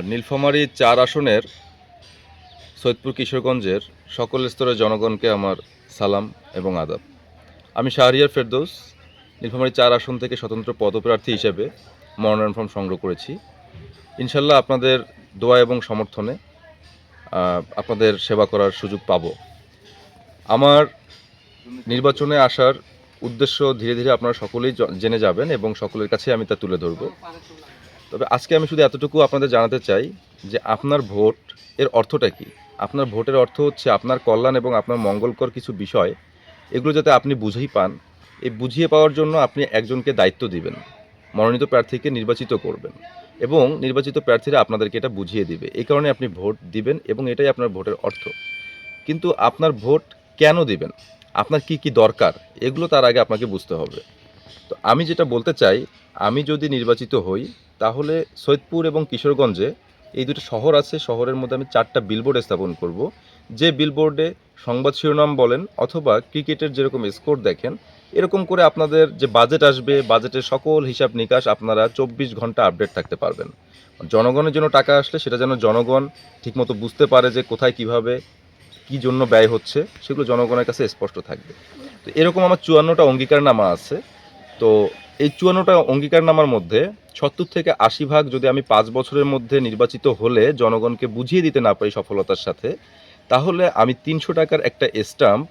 নীলফামারী ৪ আসনের সৈয়দপুর কিশোরগঞ্জের সকল স্তরের জনগণকে আমার সালাম এবং আদাব। আমি শাহরিয়ার ফেরদৌস নীলফামারী ৪ আসন থেকে স্বতন্ত্র পদপ্রার্থী হিসেবে মনোনয়ন ফর্ম সংগ্রহ করেছি। ইনশাল্লাহ আপনাদের দোয়া এবং সমর্থনে আপনাদের সেবা করার সুযোগ পাব। আমার নির্বাচনে আসার উদ্দেশ্য ধীরে ধীরে আপনারা সকলেই জেনে যাবেন এবং সকলের কাছে আমি তা তুলে ধরব। তবে আজকে আমি শুধু এতটুকু আপনাদের জানাতে চাই যে আপনার ভোট এর অর্থটা কী। আপনার ভোটের অর্থ হচ্ছে আপনার কল্যাণ এবং আপনার মঙ্গলকর কিছু বিষয়, এগুলো যাতে আপনি বুঝেই পান। এই বুঝিয়ে পাওয়ার জন্য আপনি একজনকে দায়িত্ব দিবেন, মনোনীত প্রার্থীকে নির্বাচিত করবেন এবং নির্বাচিত প্রার্থীরা আপনাদেরকে এটা বুঝিয়ে দিবে। এই কারণে আপনি ভোট দিবেন এবং এটাই আপনার ভোটের অর্থ। কিন্তু আপনার ভোট কেন দিবেন, আপনার কি কি দরকার, এগুলো তার আগে আপনাকে বুঝতে হবে। তো আমি যেটা বলতে চাই, আমি যদি নির্বাচিত হই তাহলে সৈয়দপুর এবং কিশোরগঞ্জে এই দুটো শহর আছে, শহরের মধ্যে আমি 4টা বিলবোর্ড স্থাপন করব। যে বিলবোর্ডে সংবাদ শিরোনাম বলেন অথবা ক্রিকেটের যেরকম স্কোর দেখেন, এরকম করে আপনাদের যে বাজেট আসবে, বাজেটের সকল হিসাব নিকাশ আপনারা 24 ঘন্টা আপডেট থাকতে পারবেন। জনগণের জন্য টাকা আসলে সেটা যেন জনগণ ঠিকমতো বুঝতে পারে যে কোথায় কিভাবে কী জন্য ব্যয় হচ্ছে, সেগুলো জনগণের কাছে স্পষ্ট থাকবে। তো এরকম আমার 54টা অঙ্গীকারনামা আছে। তো এই 54টা অঙ্গীকারনামার মধ্যে 70 থেকে 80 ভাগ যদি আমি 5 বছরের মধ্যে নির্বাচিত হলে জনগণকে বুঝিয়ে দিতে না পারি সফলতার সাথে, তাহলে আমি 300 টাকার একটা স্টাম্প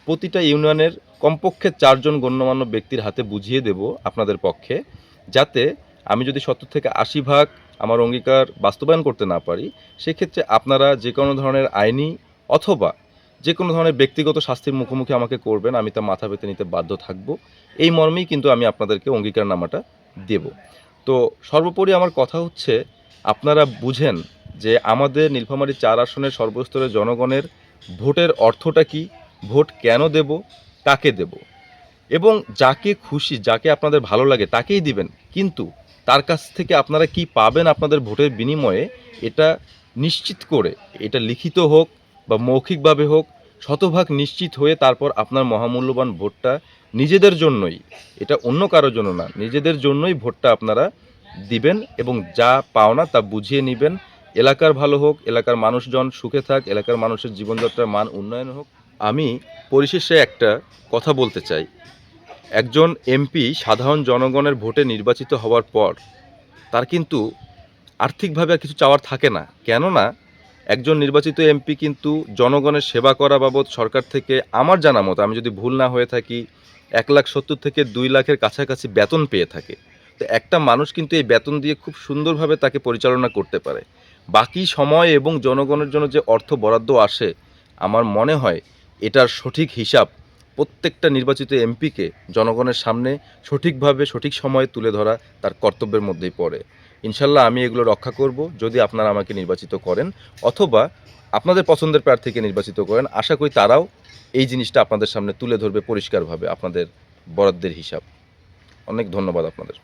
প্রতিটা ইউনিয়নের কমপক্ষে 4 জন গণ্যমান্য ব্যক্তির হাতে বুঝিয়ে দেব আপনাদের পক্ষে, যাতে আমি যদি 70 থেকে 80 ভাগ আমার অঙ্গীকার বাস্তবায়ন করতে না পারি, সেক্ষেত্রে আপনারা যে কোনো ধরনের আইনি অথবা যে কোনো ধরনের ব্যক্তিগত শাস্তির মুখোমুখি আমাকে করবেন, আমি তা মাথা পেতে নিতে বাধ্য থাকব। এই মর্মেই কিন্তু আমি আপনাদেরকে অঙ্গীকারনামাটা দেব। তো সর্বোপরি আমার কথা হচ্ছে, আপনারা বুঝেন যে আমাদের নীলফামারী 4 আসনের সর্বস্তরের জনগণের ভোটের অর্থটা কী, ভোট কেন দেব, কাকে দেব, এবং যাকে খুশি, যাকে আপনাদের ভালো লাগে তাকেই দিবেন। কিন্তু তার কাছ থেকে আপনারা কি পাবেন আপনাদের ভোটের বিনিময়ে, এটা নিশ্চিত করে, এটা লিখিত হোক বা মৌখিকভাবে হোক, শতভাগ নিশ্চিত হয়ে তারপর আপনার মহামূল্যবান ভোটটা নিজেদের জন্যই, এটা অন্য কারোর জন্য না, নিজেদের জন্যই ভোটটা আপনারা দিবেন এবং যা পাওনা তা বুঝিয়ে নেবেন। এলাকার ভালো হোক, এলাকার মানুষজন সুখে থাক, এলাকার মানুষের জীবনযাত্রার মান উন্নয়ন হোক। আমি পরিশেষে একটা কথা বলতে চাই, একজন এমপি সাধারণ জনগণের ভোটে নির্বাচিত হওয়ার পর তার কিন্তু আর্থিকভাবে আর কিছু চাওয়ার থাকে না। কেননা একজন নির্বাচিত এমপি কিন্তু জনগণের সেবা করা বাবদ সরকার থেকে আমার জানা মতো, আমি যদি ভুল না হয়ে থাকি, 1,70,000 থেকে 2 লাখের কাছাকাছি বেতন পেয়ে থাকে। তো একটা মানুষ কিন্তু এই বেতন দিয়ে খুব সুন্দরভাবে তাকে পরিচালনা করতে পারে। বাকি সময় এবং জনগণের জন্য যে অর্থ বরাদ্দ আসে, আমার মনে হয় এটার সঠিক হিসাব প্রত্যেকটা নির্বাচিত এমপিকে জনগণের সামনে সঠিকভাবে সঠিক সময়ে তুলে ধরা তার কর্তব্যের মধ্যেই পড়ে। ইনশাল্লাহ আমি এগুলো রক্ষা করব যদি আপনারা আমাকে নির্বাচিত করেন অথবা আপনাদের পছন্দের প্রার্থীকে নির্বাচিত করেন। আশা করি তারাও এই জিনিসটা আপনাদের সামনে তুলে ধরবে পরিষ্কারভাবে, আপনাদের বরাদ্দের হিসাব। অনেক ধন্যবাদ আপনাদের।